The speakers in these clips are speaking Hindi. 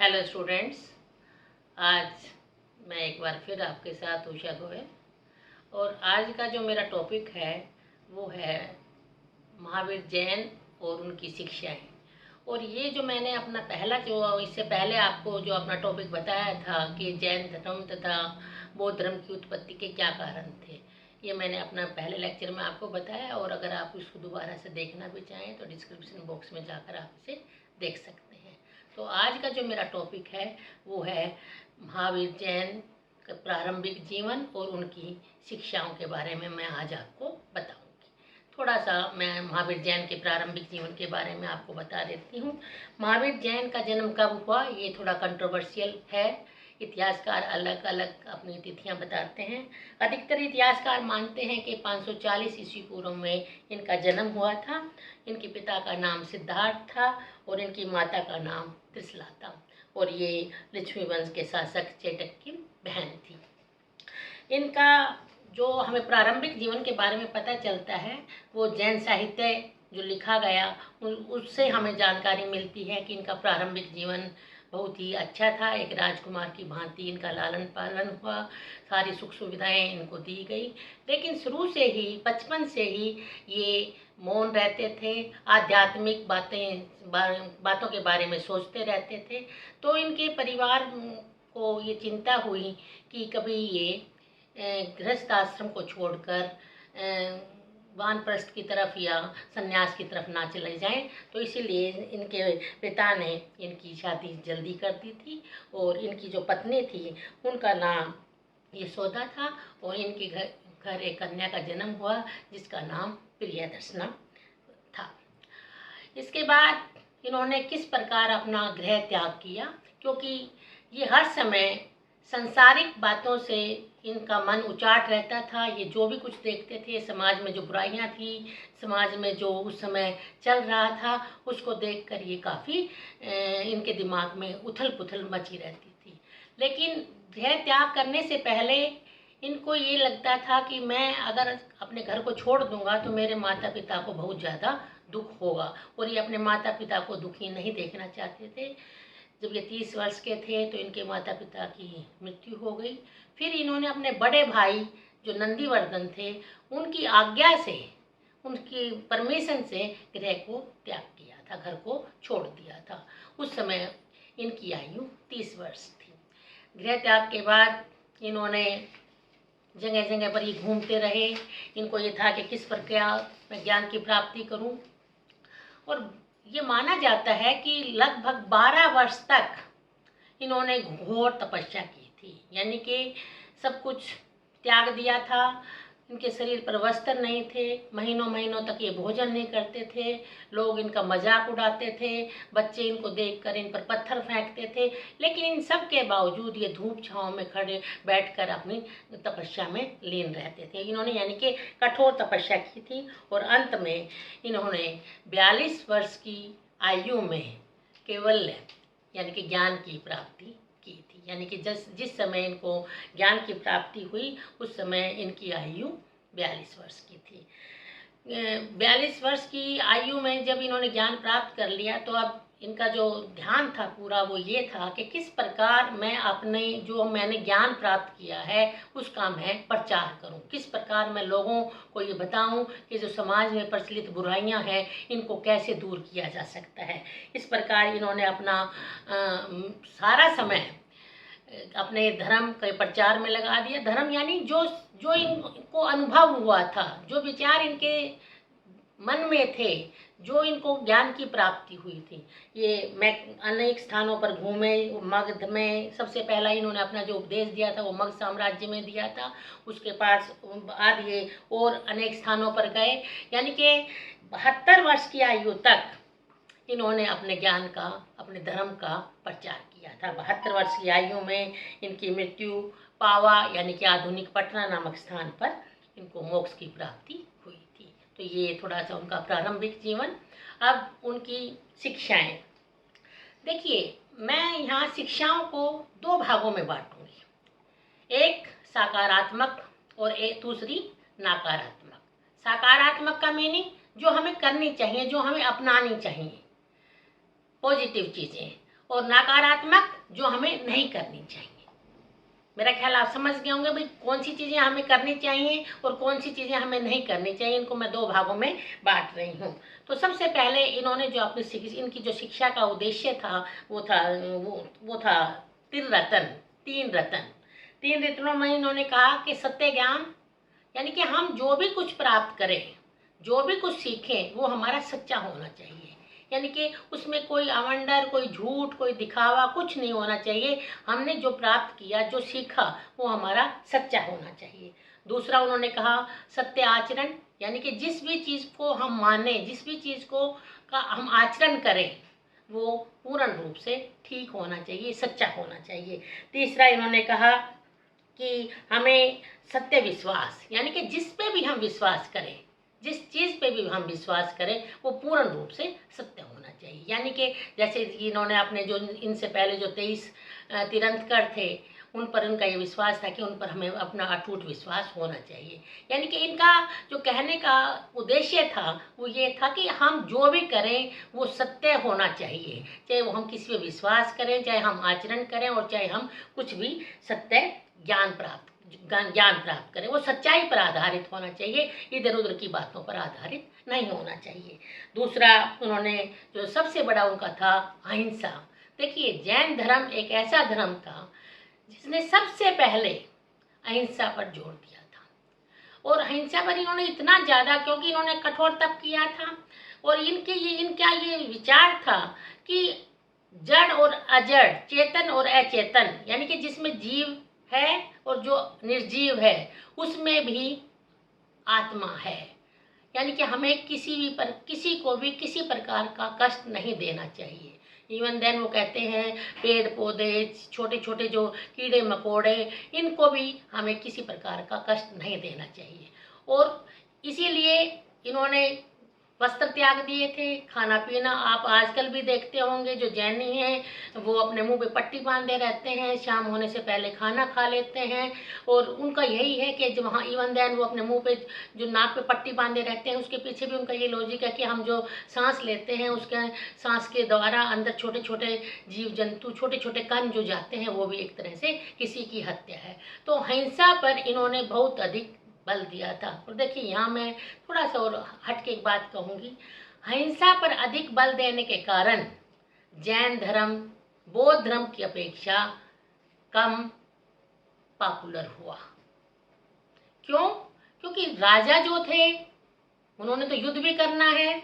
हेलो स्टूडेंट्स, आज मैं एक बार फिर आपके साथ उषा गोयल। और आज का जो मेरा टॉपिक है वो है महावीर जैन और उनकी शिक्षाएं। और ये जो मैंने अपना पहला जो इससे पहले आपको जो अपना टॉपिक बताया था कि जैन धर्म तथा बौद्ध धर्म की उत्पत्ति के क्या कारण थे, ये मैंने अपना पहले लेक्चर में आपको बताया। और अगर आप इसको दोबारा से देखना भी चाहें तो डिस्क्रिप्शन बॉक्स में जाकर आप इसे देख सकते हैं। तो आज का जो मेरा टॉपिक है वो है महावीर जैन का प्रारंभिक जीवन और उनकी शिक्षाओं के बारे में मैं आज आपको बताऊंगी। थोड़ा सा मैं महावीर जैन के प्रारंभिक जीवन के बारे में आपको बता देती हूँ। महावीर जैन का जन्म कब हुआ ये थोड़ा कंट्रोवर्शियल है। इतिहासकार अलग अलग अपनी तिथियां बताते हैं। अधिकतर इतिहासकार मानते हैं कि 540 ईस्वी पूर्व में इनका जन्म हुआ था। इनके पिता का नाम सिद्धार्थ था और इनकी माता का नाम त्रिशला था। और ये लिच्छवी वंश के शासक चेटक की बहन थी। इनका जो हमें प्रारंभिक जीवन के बारे में पता चलता है वो जैन साहित्य जो लिखा गया उससे हमें जानकारी मिलती है कि इनका प्रारंभिक जीवन बहुत ही अच्छा था। एक राजकुमार की भांति इनका लालन पालन हुआ, सारी सुख सुविधाएं इनको दी गई। लेकिन शुरू से ही बचपन से ही ये मौन रहते थे, आध्यात्मिक बातों के बारे में सोचते रहते थे। तो इनके परिवार को ये चिंता हुई कि कभी ये गृहस्थ आश्रम को छोड़कर वानप्रस्थ की तरफ या संन्यास की तरफ ना चले जाएं। तो इसीलिए इनके पिता ने इनकी शादी जल्दी कर दी थी। और इनकी जो पत्नी थी उनका नाम यशोदा था और इनके घर एक कन्या का जन्म हुआ जिसका नाम प्रियदर्शना था। इसके बाद इन्होंने किस प्रकार अपना गृह त्याग किया, क्योंकि ये हर समय संसारिक बातों से इनका मन उचाट रहता था। ये जो भी कुछ देखते थे, समाज में जो बुराइयां थी, समाज में जो उस समय चल रहा था, उसको देखकर ये काफ़ी इनके दिमाग में उथल पुथल मची रहती थी। लेकिन गृह त्याग करने से पहले इनको ये लगता था कि मैं अगर अपने घर को छोड़ दूंगा तो मेरे माता पिता को बहुत ज़्यादा दुख होगा। और ये अपने माता पिता को दुखी नहीं देखना चाहते थे। जब ये 30 वर्ष के थे तो इनके माता पिता की मृत्यु हो गई। फिर इन्होंने अपने बड़े भाई जो नंदीवर्धन थे उनकी आज्ञा से, उनकी परमिशन से गृह को त्याग किया था, घर को छोड़ दिया था। उस समय इनकी आयु 30 वर्ष थी। गृह त्याग के बाद इन्होंने जगह जगह पर ये घूमते रहे। इनको ये था कि किस प्रकार मैं ज्ञान की प्राप्ति करूं। और ये माना जाता है कि लगभग 12 वर्ष तक इन्होंने घोर तपस्या की थी, यानी कि सब कुछ त्याग दिया था। इनके शरीर पर वस्त्र नहीं थे, महीनों महीनों तक ये भोजन नहीं करते थे। लोग इनका मजाक उड़ाते थे, बच्चे इनको देखकर इन पर पत्थर फेंकते थे। लेकिन इन सब के बावजूद ये धूप छांव में खड़े बैठकर अपनी तपस्या में लीन रहते थे। इन्होंने यानी कि कठोर तपस्या की थी। और अंत में इन्होंने 42 वर्ष की आयु में केवल यानी कि ज्ञान की प्राप्ति की थी। यानी कि जिस समय इनको ज्ञान की प्राप्ति हुई उस समय इनकी आयु 42 वर्ष की थी। 42 वर्ष की आयु में जब इन्होंने ज्ञान प्राप्त कर लिया तो अब इनका जो ध्यान था पूरा वो ये था कि किस प्रकार मैं अपने जो मैंने ज्ञान प्राप्त किया है उसका मैं प्रचार करूं, किस प्रकार मैं लोगों को ये बताऊं कि जो समाज में प्रचलित बुराइयां हैं इनको कैसे दूर किया जा सकता है। इस प्रकार इन्होंने अपना सारा समय अपने धर्म के प्रचार में लगा दिया। धर्म यानी जो जो इनको अनुभव हुआ था, जो विचार इनके मन में थे, जो इनको ज्ञान की प्राप्ति हुई थी। ये मैं अनेक स्थानों पर घूमे। मगध में सबसे पहला इन्होंने अपना जो उपदेश दिया था वो मगध साम्राज्य में दिया था। उसके पास बाद ये और अनेक स्थानों पर गए। यानी कि 72 वर्ष की आयु तक इन्होंने अपने ज्ञान का, अपने धर्म का प्रचार किया था। 72 वर्ष की आयु में इनकी मृत्यु पावा यानी कि आधुनिक पटना नामक स्थान पर इनको मोक्ष की प्राप्ति हुई थी। तो ये थोड़ा सा उनका प्रारंभिक जीवन। अब उनकी शिक्षाएं देखिए, मैं यहाँ शिक्षाओं को 2 भागों में बांटूंगी, एक सकारात्मक और एक दूसरी नकारात्मक। सकारात्मक का मीनिंग जो हमें करनी चाहिए, जो हमें अपनानी चाहिए, पॉजिटिव चीज़ें। और नकारात्मक जो हमें नहीं करनी चाहिए। मेरा ख्याल आप समझ गए होंगे भाई कौन सी चीज़ें हमें करनी चाहिए और कौन सी चीज़ें हमें नहीं करनी चाहिए। इनको मैं 2 भागों में बांट रही हूँ। तो सबसे पहले इन्होंने जो अपनी इनकी जो शिक्षा का उद्देश्य था वो था त्रिरत्न, 3 रत्न। 3 रत्नों में इन्होंने कहा कि सत्य ज्ञान, यानी कि हम जो भी कुछ प्राप्त करें, जो भी कुछ सीखें, वो हमारा सच्चा होना चाहिए। यानी कि उसमें कोई अवंडर, कोई झूठ, कोई दिखावा कुछ नहीं होना चाहिए। हमने जो प्राप्त किया, जो सीखा, वो हमारा सच्चा होना चाहिए। दूसरा उन्होंने कहा सत्य आचरण, यानी कि जिस भी चीज़ को हम माने, जिस भी चीज़ को का हम आचरण करें, वो पूर्ण रूप से ठीक होना चाहिए, सच्चा होना चाहिए। तीसरा इन्होंने कहा कि हमें सत्य विश्वास, यानी कि जिस पे भी हम विश्वास करें, जिस चीज़ पे भी हम विश्वास करें, वो पूर्ण रूप से सत्य होना चाहिए। यानी कि जैसे इन्होंने अपने जो इनसे पहले जो 23 तीर्थंकर थे, उन पर इनका ये विश्वास था कि उन पर हमें अपना अटूट विश्वास होना चाहिए। यानी कि इनका जो कहने का उद्देश्य था वो ये था कि हम जो भी करें वो सत्य होना चाहिए, चाहे वो हम किसी पे विश्वास करें, चाहे हम आचरण करें और चाहे हम कुछ भी सत्य ज्ञान प्राप्त करें, वो सच्चाई पर आधारित होना चाहिए, इधर उधर की बातों पर आधारित नहीं होना चाहिए। दूसरा उन्होंने जो सबसे बड़ा उनका था अहिंसा। देखिए, जैन धर्म एक ऐसा धर्म था जिसने सबसे पहले अहिंसा पर जोर दिया था। और अहिंसा पर इन्होंने इतना ज़्यादा, क्योंकि इन्होंने कठोर तप किया था और इनका ये विचार था कि जड़ और अजड़, चेतन और अचेतन, यानी कि जिसमें जीव है और जो निर्जीव है, उसमें भी आत्मा है। यानी कि हमें किसी को भी किसी प्रकार का कष्ट नहीं देना चाहिए। इवन देन वो कहते हैं पेड़ पौधे, छोटे छोटे जो कीड़े मकोड़े, इनको भी हमें किसी प्रकार का कष्ट नहीं देना चाहिए। और इसीलिए इन्होंने वस्त्र त्याग दिए थे। खाना पीना आप आजकल भी देखते होंगे, जो जैनी हैं वो अपने मुंह पे पट्टी बांधे रहते हैं, शाम होने से पहले खाना खा लेते हैं। और उनका यही है कि जो वहाँ इवन देन वो अपने मुंह पे जो नाक पे पट्टी बांधे रहते हैं, उसके पीछे भी उनका ये लॉजिक है कि हम जो सांस लेते हैं, उसके सांस के द्वारा अंदर छोटे छोटे जीव जंतु, छोटे छोटे कण जो जाते हैं, वो भी एक तरह से किसी की हत्या है। तो अहिंसा पर इन्होंने बहुत अधिक बल दिया था। और देखिए, यहाँ मैं थोड़ा सा और हट के एक बात कहूँगी, अहिंसा पर अधिक बल देने के कारण जैन धर्म बौद्ध धर्म की अपेक्षा कम पॉपुलर हुआ। क्यों? क्योंकि राजा जो थे उन्होंने तो युद्ध भी करना है,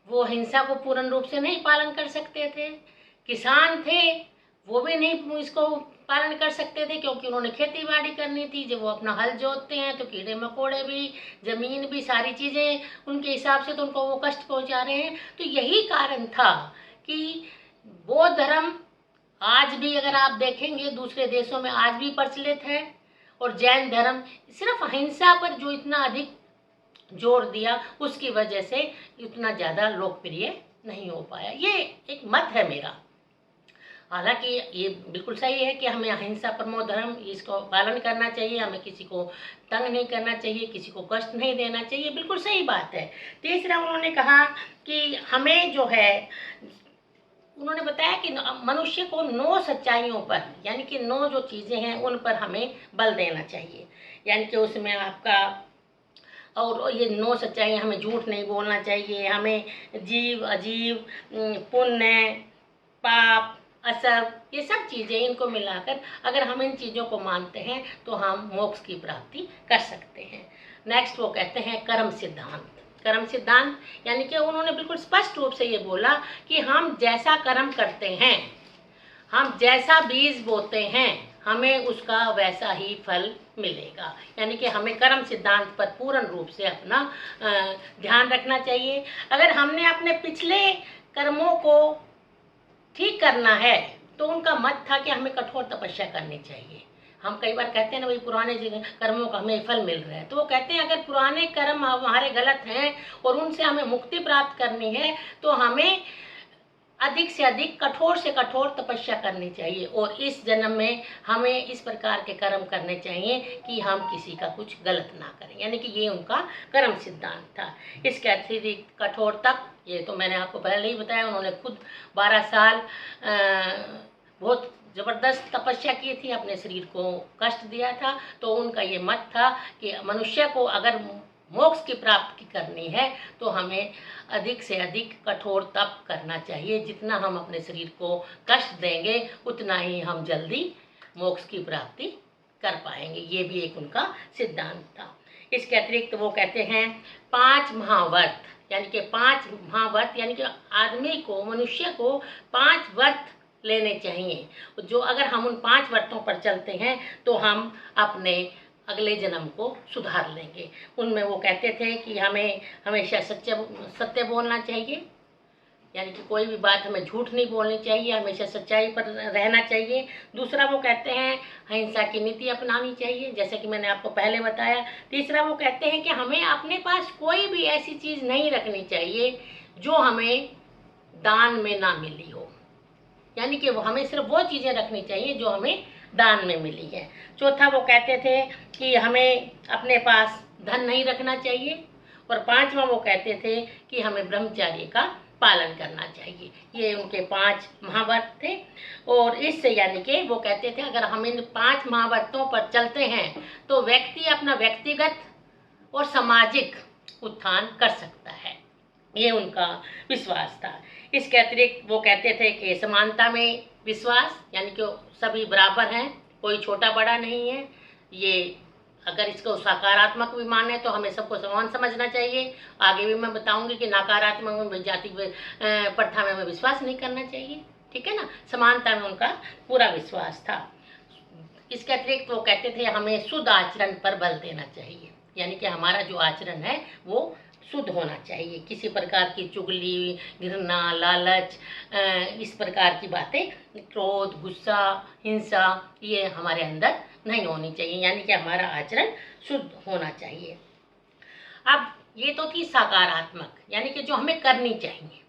वो अहिंसा को पूर्ण रूप से नहीं पालन कर सकते थे। किसान थे, वो भी नहीं इसको पालन कर सकते थे, क्योंकि उन्होंने खेती बाड़ी करनी थी। जब वो अपना हल जोतते हैं तो कीड़े मकोड़े भी, जमीन भी, सारी चीज़ें उनके हिसाब से तो उनको वो कष्ट पहुंचा रहे हैं। तो यही कारण था कि बौद्ध धर्म आज भी अगर आप देखेंगे दूसरे देशों में आज भी प्रचलित है, और जैन धर्म सिर्फ अहिंसा पर जो इतना अधिक जोर दिया, उसकी वजह से इतना ज़्यादा लोकप्रिय नहीं हो पाया। ये एक मत है मेरा। हालांकि ये बिल्कुल सही है कि हमें अहिंसा परमो धर्म, इसको पालन करना चाहिए, हमें किसी को तंग नहीं करना चाहिए, किसी को कष्ट नहीं देना चाहिए, बिल्कुल सही बात है। तीसरा उन्होंने कहा कि हमें जो है, उन्होंने बताया कि मनुष्य को 9 सच्चाइयों पर, यानी कि 9 जो चीज़ें हैं उन पर हमें बल देना चाहिए। यानी कि उसमें आपका, और ये 9 सच्चाइयाँ, हमें झूठ नहीं बोलना चाहिए, हमें जीव अजीव, पुण्य, पाप, असर, ये सब चीज़ें, इनको मिलाकर अगर हम इन चीज़ों को मानते हैं तो हम मोक्ष की प्राप्ति कर सकते हैं। नेक्स्ट वो कहते हैं कर्म सिद्धांत। कर्म सिद्धांत यानी कि उन्होंने बिल्कुल स्पष्ट रूप से ये बोला कि हम जैसा कर्म करते हैं, हम जैसा बीज बोते हैं, हमें उसका वैसा ही फल मिलेगा। यानी कि हमें कर्म सिद्धांत पर पूर्ण रूप से अपना ध्यान रखना चाहिए। अगर हमने अपने पिछले कर्मों को ठीक करना है तो उनका मत था कि हमें कठोर तपस्या करनी चाहिए। हम कई बार कहते हैं ना, भाई पुराने कर्मों का हमें फल मिल रहा है, तो वो कहते हैं अगर पुराने कर्म हमारे गलत हैं और उनसे हमें मुक्ति प्राप्त करनी है तो हमें अधिक से अधिक कठोर से कठोर तपस्या करनी चाहिए और इस जन्म में हमें इस प्रकार के कर्म करने चाहिए कि हम किसी का कुछ गलत ना करें, यानी कि ये उनका कर्म सिद्धांत था। इसके अतिरिक्त कठोर तप, ये तो मैंने आपको पहले ही बताया, उन्होंने खुद 12 साल बहुत ज़बरदस्त तपस्या की थी, अपने शरीर को कष्ट दिया था। तो उनका ये मत था कि मनुष्य को अगर मोक्ष की प्राप्ति करनी है तो हमें अधिक से अधिक कठोर तप करना चाहिए। जितना हम अपने शरीर को कष्ट देंगे उतना ही हम जल्दी मोक्ष की प्राप्ति कर पाएंगे। ये भी एक उनका सिद्धांत था। इसके अतिरिक्त वो कहते हैं 5 महाव्रत, यानी कि 5 महाव्रत, यानी कि आदमी को, मनुष्य को 5 व्रत लेने चाहिए। जो अगर हम उन 5 व्रतों पर चलते हैं तो हम अपने अगले जन्म को सुधार लेंगे। उनमें वो कहते थे कि हमें हमेशा सत्य बोलना चाहिए, यानी कि कोई भी बात हमें झूठ नहीं बोलनी चाहिए, हमेशा सच्चाई पर रहना चाहिए। दूसरा वो कहते हैं अहिंसा की नीति अपनानी चाहिए, जैसे कि मैंने आपको पहले बताया। तीसरा वो कहते हैं कि हमें अपने पास कोई भी ऐसी चीज़ नहीं रखनी चाहिए जो हमें दान में ना मिली हो, यानी कि वो हमें सिर्फ वो चीज़ें रखनी चाहिए जो हमें दान में मिली है। चौथा वो कहते थे कि हमें अपने पास धन नहीं रखना चाहिए। और 5वां वो कहते थे कि हमें ब्रह्मचर्य का पालन करना चाहिए। ये उनके 5 महाव्रत थे। और इससे यानी कि वो कहते थे अगर हम इन 5 महाव्रतों पर चलते हैं तो व्यक्ति अपना व्यक्तिगत और सामाजिक उत्थान कर सकता है, ये उनका विश्वास था। इसके अतिरिक्त वो कहते थे कि समानता में विश्वास, यानी कि सभी बराबर हैं, कोई छोटा बड़ा नहीं है। ये अगर इसको सकारात्मक भी माने तो हमें सबको समान समझना चाहिए। आगे भी मैं बताऊंगी कि नकारात्मक में, जाति प्रथा में हमें विश्वास नहीं करना चाहिए, ठीक है ना। समानता में उनका पूरा विश्वास था। इसके अतिरिक्त वो कहते थे हमें शुद्ध आचरण पर बल देना चाहिए, यानी कि हमारा जो आचरण है वो शुद्ध होना चाहिए। किसी प्रकार की चुगली, घृणा, लालच, इस प्रकार की बातें, क्रोध, गुस्सा, हिंसा, ये हमारे अंदर नहीं होनी चाहिए, यानी कि हमारा आचरण शुद्ध होना चाहिए। अब ये तो थी सकारात्मक, यानी कि जो हमें करनी चाहिए।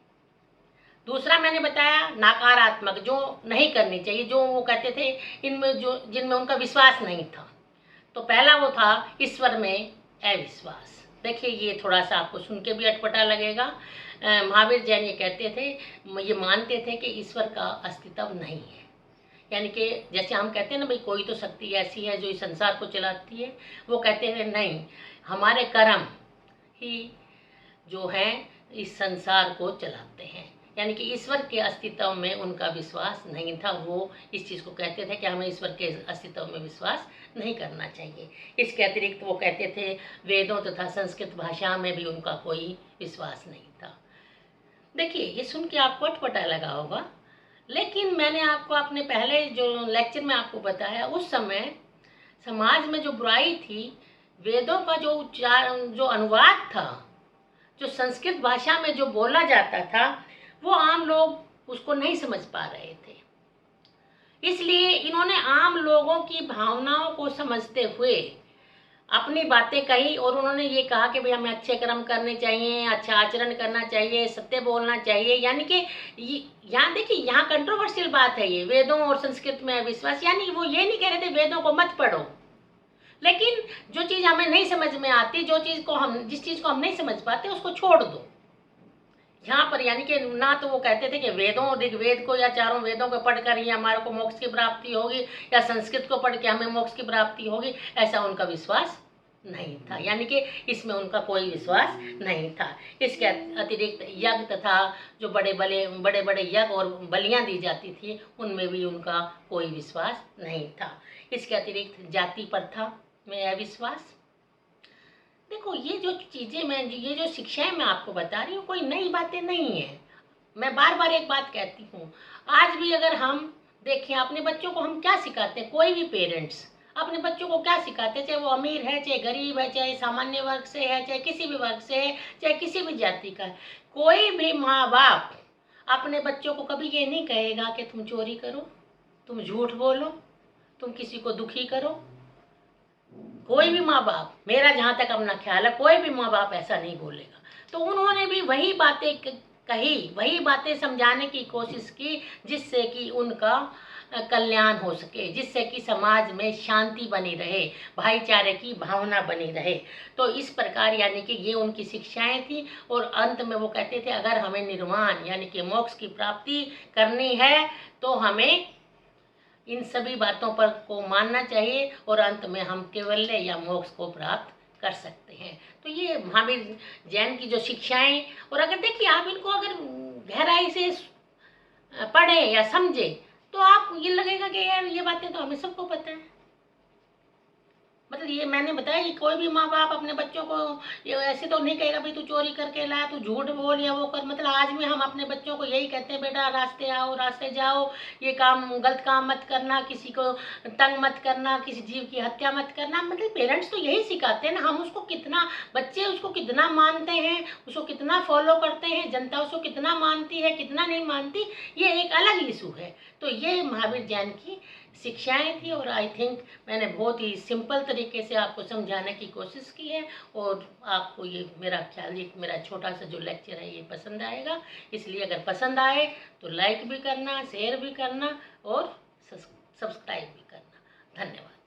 दूसरा मैंने बताया नकारात्मक, जो नहीं करनी चाहिए, जो वो कहते थे इनमें जो जिनमें उनका विश्वास नहीं था। तो पहला वो था ईश्वर में अविश्वास। देखिए ये थोड़ा सा आपको सुन के भी अटपटा लगेगा। महावीर जैन ये कहते थे, ये मानते थे कि ईश्वर का अस्तित्व नहीं है, यानी कि जैसे हम कहते हैं ना भाई कोई तो शक्ति ऐसी है जो इस संसार को चलाती है, वो कहते थे नहीं, हमारे कर्म ही जो हैं इस संसार को चलाते हैं। यानी कि ईश्वर के अस्तित्व में उनका विश्वास नहीं था। वो इस चीज़ को कहते थे कि हमें ईश्वर के अस्तित्व में विश्वास नहीं करना चाहिए। इसके अतिरिक्त वो कहते थे वेदों तथा संस्कृत भाषा में भी उनका कोई विश्वास नहीं था। देखिए ये सुन के आपको अटपटा लगा होगा, लेकिन मैंने आपको अपने पहले जो लेक्चर में आपको बताया, उस समय समाज में जो बुराई थी, वेदों का जो अनुवाद था, जो संस्कृत भाषा में जो बोला जाता था, वो आम लोग उसको नहीं समझ पा रहे थे। इसलिए इन्होंने आम लोगों की भावनाओं को समझते हुए अपनी बातें कही और उन्होंने ये कहा कि भाई हमें अच्छे कर्म करने चाहिए, अच्छा आचरण करना चाहिए, सत्य बोलना चाहिए। यानी कि यहाँ देखिए, यहाँ कंट्रोवर्शियल बात है ये, वेदों और संस्कृत में विश्वास। यानी वो ये नहीं कह रहे थे वेदों को मत पढ़ो, लेकिन जो चीज़ हमें नहीं समझ में आती, जिस चीज़ को हम नहीं समझ पाते उसको छोड़ दो। यहाँ पर यानी कि ना तो वो कहते थे कि वेदों, ऋग्वेद को या चारों वेदों को पढ़कर ही हमारे को मोक्ष की प्राप्ति होगी, या संस्कृत को पढ़ के हमें मोक्ष की प्राप्ति होगी, ऐसा उनका विश्वास नहीं था। यानी कि इसमें उनका कोई विश्वास नहीं था। इसके अतिरिक्त यज्ञ तथा जो बड़े बड़े यज्ञ और बलियां दी जाती थी, उनमें भी उनका कोई विश्वास नहीं था। इसके अतिरिक्त जाति प्रथा में अविश्वास। देखो ये जो चीज़ें ये जो शिक्षाएं मैं आपको बता रही हूँ, कोई नई बातें नहीं है। मैं बार बार एक बात कहती हूँ, आज भी अगर हम देखें अपने बच्चों को हम क्या सिखाते हैं, कोई भी पेरेंट्स अपने बच्चों को क्या सिखाते हैं, चाहे वो अमीर है, चाहे गरीब है, चाहे सामान्य वर्ग से है, चाहे किसी भी वर्ग से है, चाहे किसी भी जाति का है, कोई भी माँ बाप अपने बच्चों को कभी ये नहीं कहेगा कि तुम चोरी करो, तुम झूठ बोलो, तुम किसी को दुखी करो। कोई भी माँ बाप, मेरा जहाँ तक अपना ख्याल है, कोई भी माँ बाप ऐसा नहीं बोलेगा। तो उन्होंने भी वही बातें कही, वही बातें समझाने की कोशिश की जिससे कि उनका कल्याण हो सके, जिससे कि समाज में शांति बनी रहे, भाईचारे की भावना बनी रहे। तो इस प्रकार यानी कि ये उनकी शिक्षाएं थी। और अंत में वो कहते थे अगर हमें निर्वाण यानी कि मोक्ष की प्राप्ति करनी है तो हमें इन सभी बातों पर को मानना चाहिए और अंत में हम कैवल्य या मोक्ष को प्राप्त कर सकते हैं। तो ये महावीर जैन की जो शिक्षाएं, और अगर देखिए आप इनको अगर गहराई से पढ़े या समझे तो आप ये लगेगा कि यार ये बातें तो हमें सबको पता है। मतलब ये मैंने बताया कि कोई भी माँ बाप अपने बच्चों को ये ऐसे तो नहीं कहेगा भाई तू चोरी करके ला, तू झूठ बोल या वो कर। मतलब आज में हम अपने बच्चों को यही कहते हैं बेटा रास्ते आओ, रास्ते जाओ, ये काम गलत काम मत करना, किसी को तंग मत करना, किसी जीव की हत्या मत करना। मतलब पेरेंट्स तो यही सिखाते हैं ना। हम उसको कितना, बच्चे उसको कितना मानते हैं, उसको कितना फॉलो करते हैं, जनता उसको कितना मानती है कितना नहीं मानती, ये एक अलग इशू है। तो ये महावीर जैन की शिक्षाएं थी और आई थिंक मैंने बहुत ही सिंपल तरीके से आपको समझाने की कोशिश की है। और आपको ये मेरा ख्याल, ये मेरा छोटा सा जो लेक्चर है ये पसंद आएगा। इसलिए अगर पसंद आए तो लाइक भी करना, शेयर भी करना और सब्सक्राइब भी करना। धन्यवाद।